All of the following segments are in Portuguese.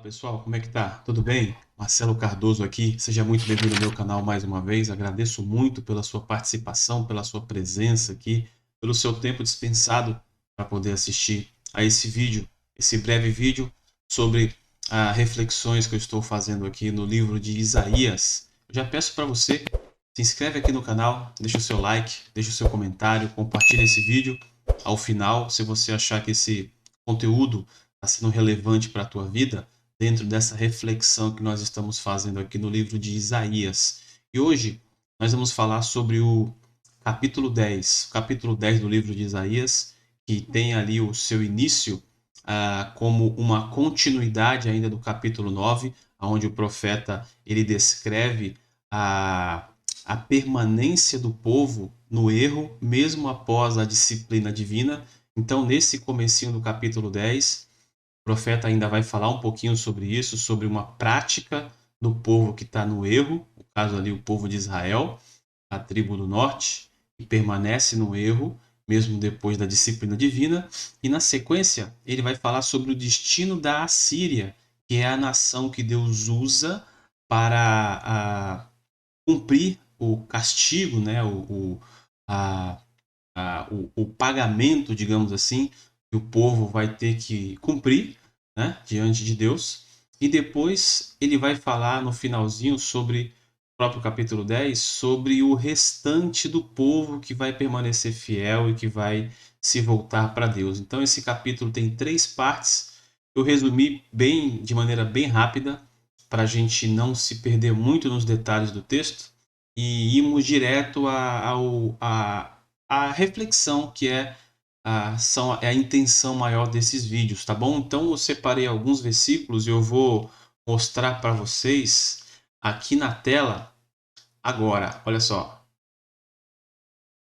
Pessoal, como é que tá? Tudo bem? Marcelo Cardoso aqui. Seja muito bem-vindo ao meu canal mais uma vez. Agradeço muito pela sua participação, pela sua presença aqui, pelo seu tempo dispensado para poder assistir a esse vídeo, esse breve vídeo sobre as reflexões que eu estou fazendo aqui no livro de Isaías. Eu já peço para você, se inscreve aqui no canal, deixa o seu like, deixa o seu comentário, compartilha esse vídeo. Ao final, se você achar que esse conteúdo está sendo relevante para a tua vida, dentro dessa reflexão que nós estamos fazendo aqui no livro de Isaías. E hoje nós vamos falar sobre o capítulo 10 do livro de Isaías, que tem ali o seu início como uma continuidade ainda do capítulo 9, onde o profeta ele descreve a permanência do povo no erro, mesmo após a disciplina divina. Então, nesse comecinho do capítulo 10, o profeta ainda vai falar um pouquinho sobre isso, sobre uma prática do povo que está no erro, no caso ali o povo de Israel, a tribo do norte, que permanece no erro, mesmo depois da disciplina divina. E na sequência, ele vai falar sobre o destino da Assíria, que é a nação que Deus usa para cumprir o castigo, né? A, o pagamento, digamos assim, que o povo vai ter que cumprir, né, diante de Deus. E depois ele vai falar no finalzinho sobre o próprio capítulo 10, sobre o restante do povo que vai permanecer fiel e que vai se voltar para Deus. Então esse capítulo tem 3 partes. Eu resumi bem, de maneira bem rápida, para a gente não se perder muito nos detalhes do texto, e irmos direto a reflexão que é a intenção maior desses vídeos, tá bom? Então eu separei alguns versículos e eu vou mostrar para vocês aqui na tela agora. Olha só,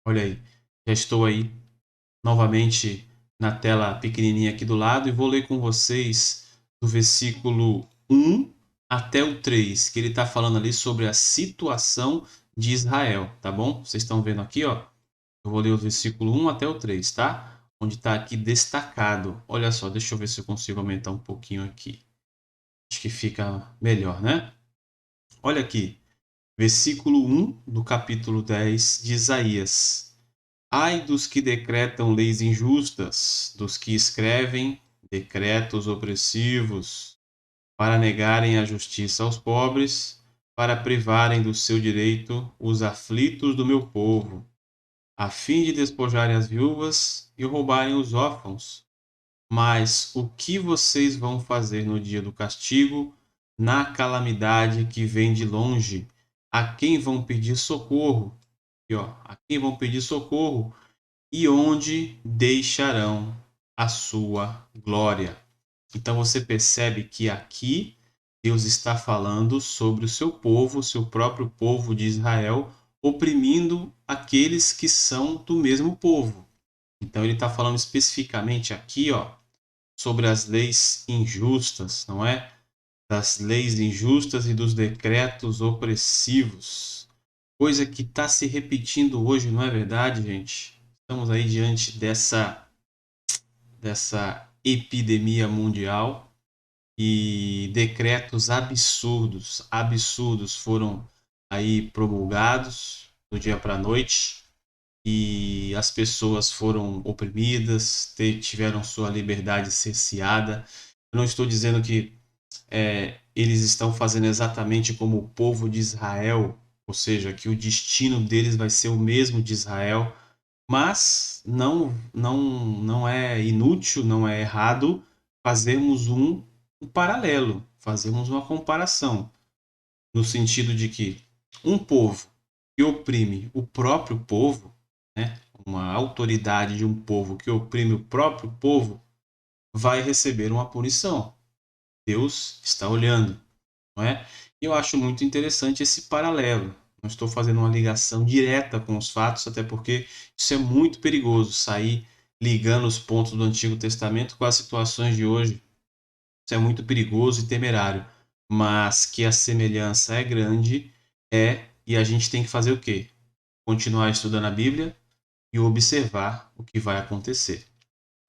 olha aí, já estou aí novamente na tela pequenininha aqui do lado e vou ler com vocês do versículo 1 até o 3, que ele está falando ali sobre a situação de Israel, tá bom? Vocês estão vendo aqui, ó. Eu vou ler o versículo 1 até o 3, tá? Onde está aqui destacado. Olha só, deixa eu ver se eu consigo aumentar um pouquinho aqui. Acho que fica melhor, né? Olha aqui, versículo 1 do capítulo 10 de Isaías. Ai dos que decretam leis injustas, dos que escrevem decretos opressivos, para negarem a justiça aos pobres, para privarem do seu direito os aflitos do meu povo, a fim de despojarem as viúvas e roubarem os órfãos. Mas o que vocês vão fazer no dia do castigo, na calamidade que vem de longe? A quem vão pedir socorro? E, ó, a quem vão pedir socorro? E onde deixarão a sua glória? Então você percebe que aqui Deus está falando sobre o seu povo, o seu próprio povo de Israel, oprimindo aqueles que são do mesmo povo. Então ele está falando especificamente aqui, ó, sobre as leis injustas, não é? Das leis injustas e dos decretos opressivos. Coisa que está se repetindo hoje, não é verdade, gente? Estamos aí diante dessa epidemia mundial e decretos absurdos foram aí promulgados do dia para a noite e as pessoas foram oprimidas, tiveram sua liberdade cerceada. Eu não estou dizendo que eles estão fazendo exatamente como o povo de Israel, ou seja, que o destino deles vai ser o mesmo de Israel, mas não é inútil, não é errado fazermos um paralelo, fazermos uma comparação, no sentido de que um povo que oprime o próprio povo, né, uma autoridade de um povo que oprime o próprio povo, vai receber uma punição. Deus está olhando, não é? E eu acho muito interessante esse paralelo. Não estou fazendo uma ligação direta com os fatos, até porque isso é muito perigoso, sair ligando os pontos do Antigo Testamento com as situações de hoje. Isso é muito perigoso e temerário. Mas que a semelhança é grande, e a gente tem que fazer o quê? Continuar estudando a Bíblia e observar o que vai acontecer.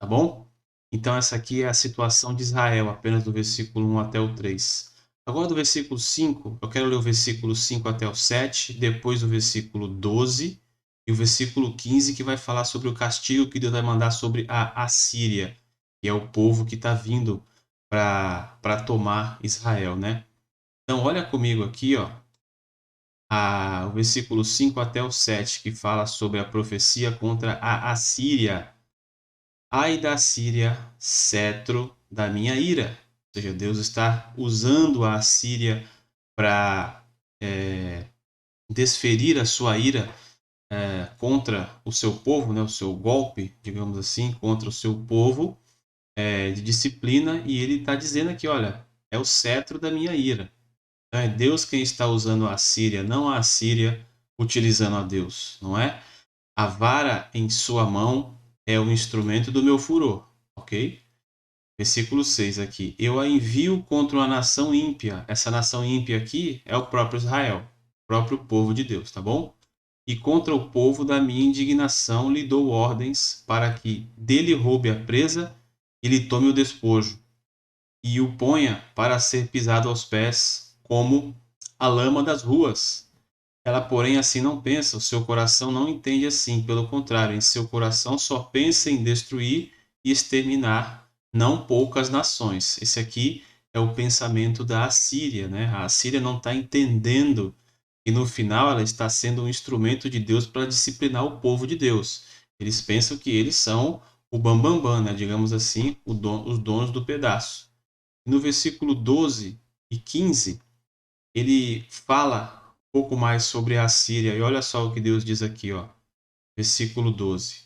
Tá bom? Então essa aqui é a situação de Israel, apenas do versículo 1 até o 3. Agora do versículo 5, eu quero ler o versículo 5 até o 7, depois o versículo 12 e o versículo 15, que vai falar sobre o castigo que Deus vai mandar sobre a Assíria, que é o povo que está vindo para tomar Israel, né? Então olha comigo aqui, ó, o versículo 5 até o 7, que fala sobre a profecia contra a Assíria. Ai da Síria, cetro da minha ira. Ou seja, Deus está usando a Síria para desferir a sua ira contra o seu povo, né, o seu golpe, digamos assim, contra o seu povo de disciplina. E ele está dizendo aqui, olha, é o cetro da minha ira. Então, é Deus quem está usando a Síria, não a Síria utilizando a Deus, não é? A vara em sua mão é o instrumento do meu furor, ok? Versículo 6 aqui. Eu a envio contra uma nação ímpia. Essa nação ímpia aqui é o próprio Israel, o próprio povo de Deus, tá bom? E contra o povo da minha indignação lhe dou ordens para que dele roube a presa e lhe tome o despojo, e o ponha para ser pisado aos pés, como a lama das ruas. Ela, porém, assim não pensa, o seu coração não entende assim, pelo contrário, em seu coração só pensa em destruir e exterminar não poucas nações. Esse aqui é o pensamento da Assíria, né? A Assíria não está entendendo que no final ela está sendo um instrumento de Deus para disciplinar o povo de Deus. Eles pensam que eles são o bambambam, né? Digamos assim, os donos do pedaço. No versículo 12 e 15, ele fala um pouco mais sobre a Síria. E olha só o que Deus diz aqui, ó. Versículo 12.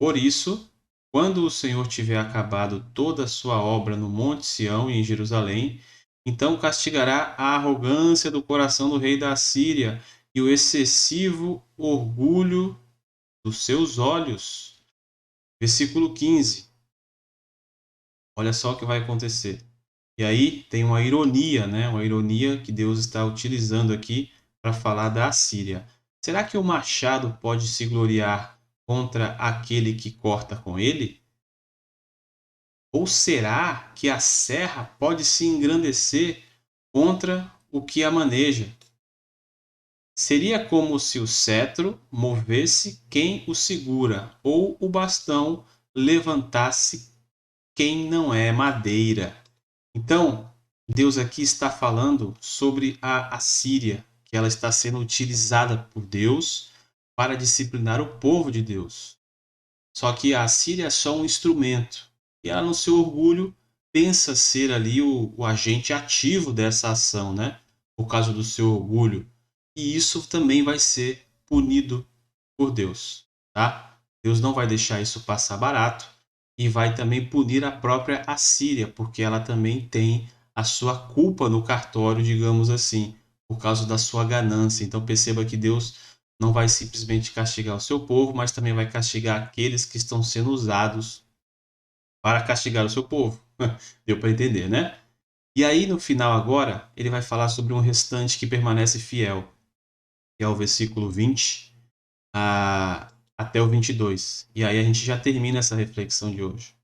Por isso, quando o Senhor tiver acabado toda a sua obra no Monte Sião e em Jerusalém, então castigará a arrogância do coração do rei da Síria e o excessivo orgulho dos seus olhos. Versículo 15. Olha só o que vai acontecer. E aí tem uma ironia, né? Uma ironia que Deus está utilizando aqui para falar da Assíria. Será que o machado pode se gloriar contra aquele que corta com ele? Ou será que a serra pode se engrandecer contra o que a maneja? Seria como se o cetro movesse quem o segura, ou o bastão levantasse quem não é madeira. Então, Deus aqui está falando sobre a Assíria, que ela está sendo utilizada por Deus para disciplinar o povo de Deus. Só que a Assíria é só um instrumento. E ela, no seu orgulho, pensa ser ali o agente ativo dessa ação, né? Por causa do seu orgulho. E isso também vai ser punido por Deus, tá? Deus não vai deixar isso passar barato e vai também punir a própria Assíria, porque ela também tem a sua culpa no cartório, digamos assim, por causa da sua ganância. Então perceba que Deus não vai simplesmente castigar o seu povo, mas também vai castigar aqueles que estão sendo usados para castigar o seu povo. Deu para entender, né? E aí no final agora, ele vai falar sobre um restante que permanece fiel, que é o versículo 20 até o 22. E aí a gente já termina essa reflexão de hoje.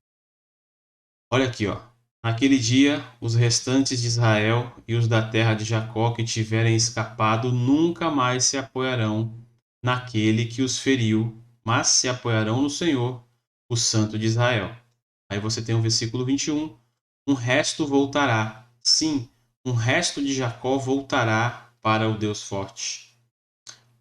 Olha aqui, ó. Naquele dia, os restantes de Israel e os da terra de Jacó que tiverem escapado nunca mais se apoiarão naquele que os feriu, mas se apoiarão no Senhor, o Santo de Israel. Aí você tem o versículo 21. Um resto voltará. Sim, um resto de Jacó voltará para o Deus forte.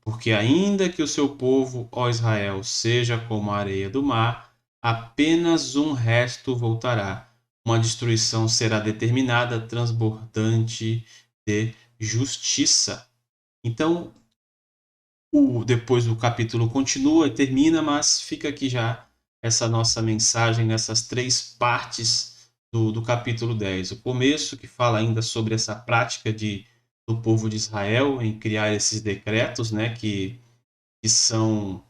Porque ainda que o seu povo, ó Israel, seja como a areia do mar, apenas um resto voltará. Uma destruição será determinada, transbordante de justiça. Então, depois do capítulo continua e termina, mas fica aqui já essa nossa mensagem nessas três partes do capítulo 10. O começo, que fala ainda sobre essa prática do povo de Israel em criar esses decretos, né, que são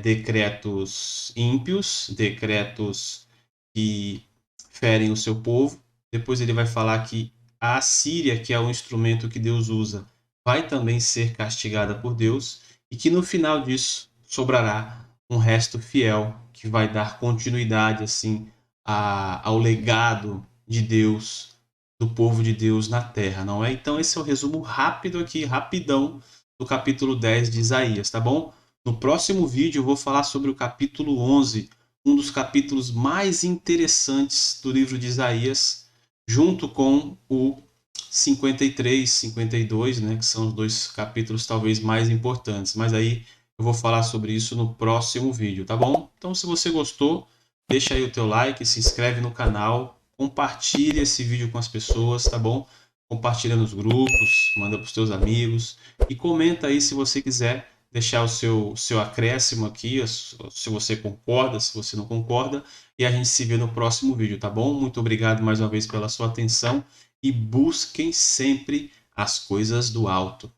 decretos ímpios, decretos que ferem o seu povo. Depois ele vai falar que a Assíria, que é o instrumento que Deus usa, vai também ser castigada por Deus e que no final disso sobrará um resto fiel que vai dar continuidade assim ao legado de Deus, do povo de Deus na terra, não é? Então esse é o resumo rápido aqui, rapidão, do capítulo 10 de Isaías, tá bom? No próximo vídeo eu vou falar sobre o capítulo 11, um dos capítulos mais interessantes do livro de Isaías, junto com o 53, 52, né, que são os dois capítulos talvez mais importantes, mas aí eu vou falar sobre isso no próximo vídeo, tá bom? Então se você gostou, deixa aí o teu like, se inscreve no canal, compartilha esse vídeo com as pessoas, tá bom? Compartilha nos grupos, manda para os teus amigos e comenta aí se você quiser deixar o seu acréscimo aqui, se você concorda, se você não concorda, e a gente se vê no próximo vídeo, tá bom? Muito obrigado mais uma vez pela sua atenção e busquem sempre as coisas do alto.